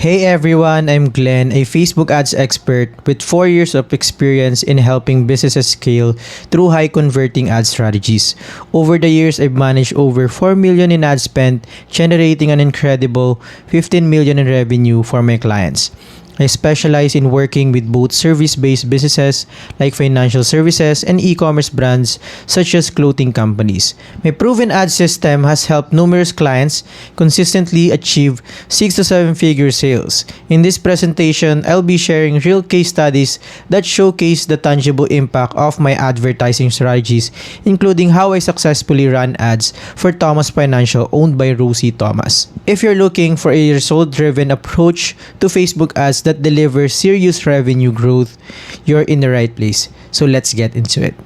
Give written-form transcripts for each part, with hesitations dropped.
Hey everyone, I'm Glenn, a Facebook ads expert with 4 years of experience in helping businesses scale through high converting ad strategies. Over the years, I've managed over 4 million in ad spend, generating an incredible 15 million in revenue for my clients. I specialize in working with both service-based businesses like financial services and e-commerce brands such as clothing companies. My proven ad system has helped numerous clients consistently achieve 6 to 7 figure sales. In this presentation, I'll be sharing real case studies that showcase the tangible impact of my advertising strategies, including how I successfully ran ads for Thomas Financial owned by Rosie Thomas. If you're looking for a result-driven approach to Facebook ads that delivers serious revenue growth, you're in the right place. So let's get into it.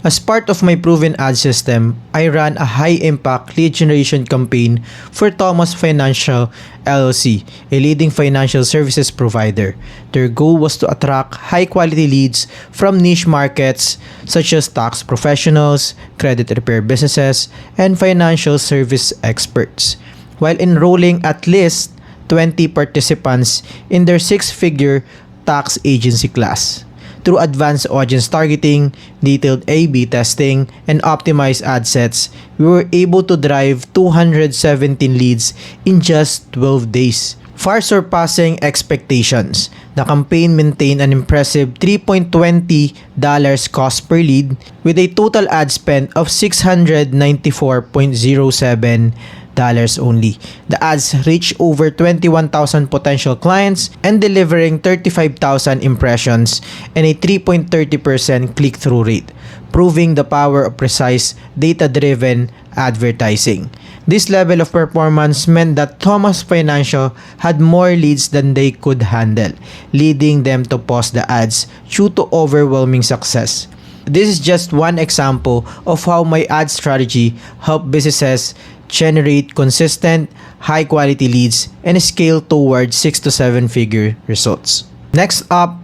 As part of my proven ad system, I ran a high-impact lead generation campaign for Thomas Financial LLC, a leading financial services provider. Their goal was to attract high-quality leads from niche markets such as tax professionals, credit repair businesses, and financial service experts, while enrolling at least 20 participants in their 6-figure tax agency class. Through advanced audience targeting, detailed A/B testing, and optimized ad sets, we were able to drive 217 leads in just 12 days, far surpassing expectations. The campaign maintained an impressive $3.20 cost per lead with a total ad spend of $694.07 only. The ads reached over 21,000 potential clients and delivering 35,000 impressions and a 3.30% click-through rate, proving the power of precise, data-driven advertising. This level of performance meant that Thomas Financial had more leads than they could handle, leading them to pause the ads due to overwhelming success. This is just one example of how my ad strategy helped businesses generate consistent, high-quality leads and scale towards 6 to 7 figure results. Next up,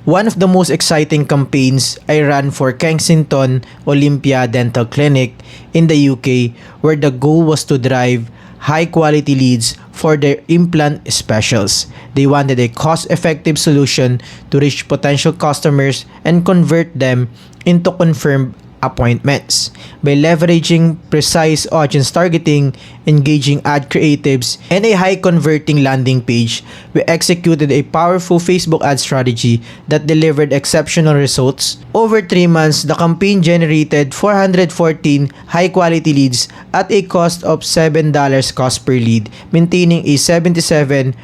one of the most exciting campaigns I ran for Kensington Olympia Dental Clinic in the UK, where the goal was to drive high-quality leads for their implant specials. They wanted a cost-effective solution to reach potential customers and convert them into confirmed appointments. By leveraging precise audience targeting, engaging ad creatives, and a high converting landing page, we executed a powerful Facebook ad strategy that delivered exceptional results. Over 3 months, the campaign generated 414 high quality leads at a cost of $7 cost per lead, maintaining a 77%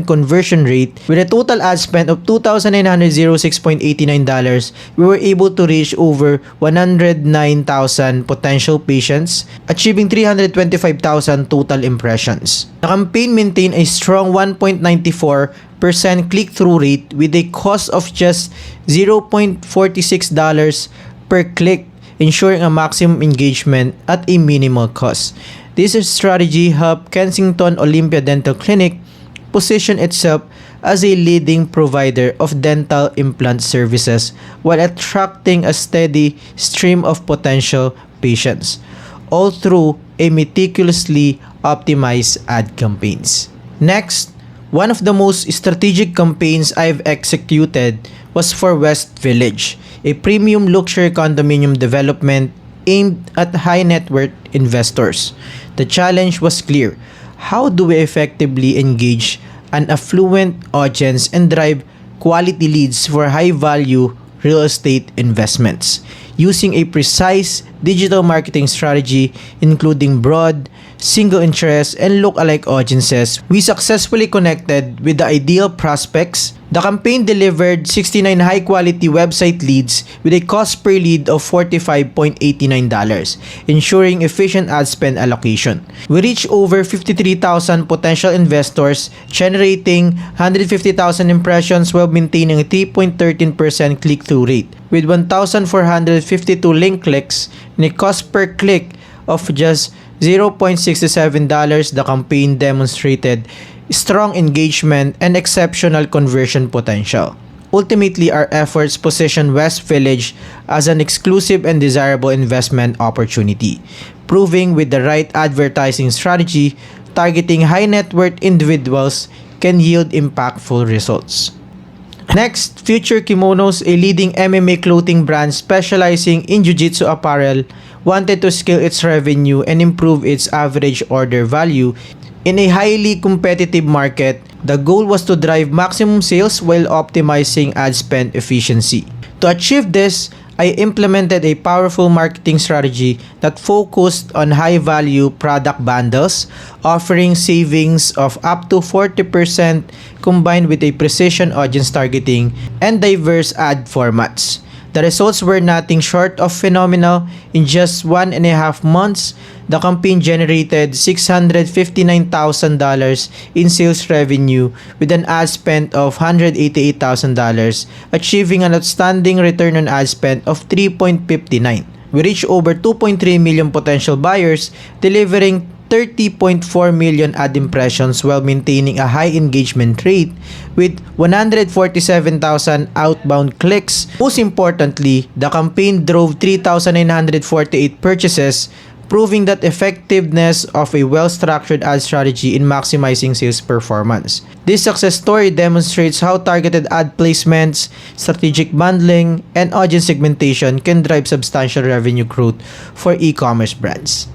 conversion rate. With a total ad spend of $2,906.89, we were able to reach over 109,000 potential patients, achieving 325,000 total impressions. The campaign maintained a strong 1.94% click-through rate with a cost of just $0.46 per click, ensuring a maximum engagement at a minimal cost. This strategy helped Kensington Olympia Dental Clinic position itself as a leading provider of dental implant services while attracting a steady stream of potential patients, all through a meticulously optimized ad campaigns. Next, one of the most strategic campaigns I've executed was for West Village, a premium luxury condominium development aimed at high net worth investors. The challenge was clear. How do we effectively engage an affluent audience and drive quality leads for high-value real estate investments? Using a precise digital marketing strategy, including broad, single interest, and look-alike audiences, we successfully connected with the ideal prospects. The campaign delivered 69 high-quality website leads with a cost per lead of $45.89, ensuring efficient ad spend allocation. We reached over 53,000 potential investors, generating 150,000 impressions while maintaining a 3.13% click-through rate. With 1,452 link clicks and a cost per click of just $0.67, the campaign demonstrated strong engagement and exceptional conversion potential. Ultimately, our efforts position West Village as an exclusive and desirable investment opportunity, proving with the right advertising strategy, targeting high net worth individuals can yield impactful results. Next, Future Kimonos, a leading MMA clothing brand specializing in jiu-jitsu apparel, wanted to scale its revenue and improve its average order value in a highly competitive market. The goal was to drive maximum sales while optimizing ad spend efficiency. To achieve this, I implemented a powerful marketing strategy that focused on high-value product bundles, offering savings of up to 40% combined with a precision audience targeting and diverse ad formats. The results were nothing short of phenomenal. In just 1.5 months, the campaign generated $659,000 in sales revenue with an ad spend of $188,000, achieving an outstanding return on ad spend of 3.59. We reached over 2.3 million potential buyers, delivering 30.4 million ad impressions while maintaining a high engagement rate with 147,000 outbound clicks. Most importantly, the campaign drove 3,948 purchases, proving that effectiveness of a well-structured ad strategy in maximizing sales performance. This success story demonstrates how targeted ad placements, strategic bundling, and audience segmentation can drive substantial revenue growth for e-commerce brands.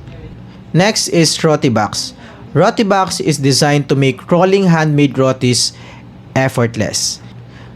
Next is Rotibox. Rotibox is designed to make rolling handmade rotis effortless.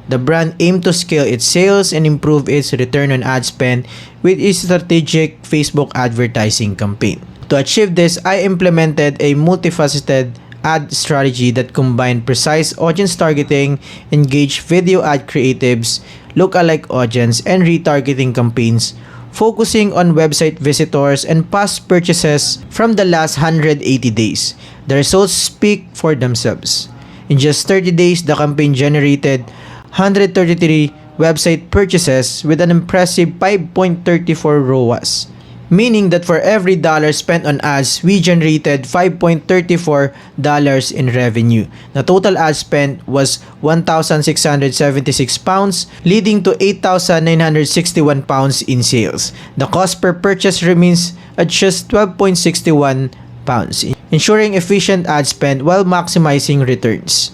The brand aimed to scale its sales and improve its return on ad spend with its strategic Facebook advertising campaign. To achieve this, I implemented a multifaceted ad strategy that combined precise audience targeting, engaged video ad creatives, lookalike audience, and retargeting campaigns, focusing on website visitors and past purchases from the last 180 days. The results speak for themselves. In just 30 days, the campaign generated 133 website purchases with an impressive 5.34 ROAS, meaning that for every dollar spent on ads, we generated $5.34 in revenue. The total ad spend was £1,676, leading to £8,961 in sales. The cost per purchase remains at just £12.61, ensuring efficient ad spend while maximizing returns.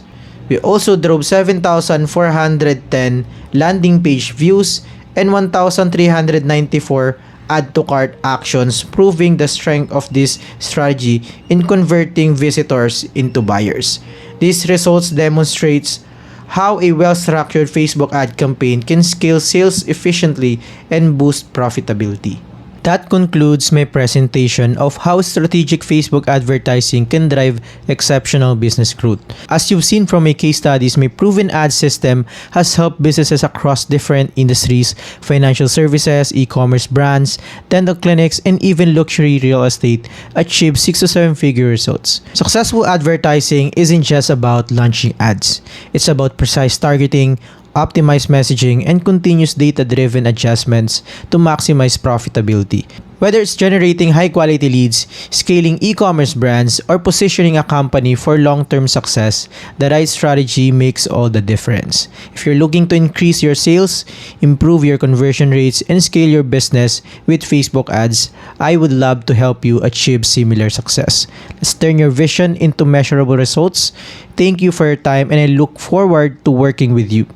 We also drove 7,410 landing page views and 1,394 add to cart actions, proving the strength of this strategy in converting visitors into buyers. These results demonstrates how a well-structured Facebook ad campaign can scale sales efficiently and boost profitability. That concludes my presentation of how strategic Facebook advertising can drive exceptional business growth. As you've seen from my case studies, my proven ad system has helped businesses across different industries, financial services, e-commerce brands, dental clinics, and even luxury real estate achieve 6 to 7 figure results. Successful advertising isn't just about launching ads. It's about precise targeting, optimized messaging, and continuous data-driven adjustments to maximize profitability. Whether it's generating high-quality leads, scaling e-commerce brands, or positioning a company for long-term success, the right strategy makes all the difference. If you're looking to increase your sales, improve your conversion rates, and scale your business with Facebook ads, I would love to help you achieve similar success. Let's turn your vision into measurable results. Thank you for your time, and I look forward to working with you.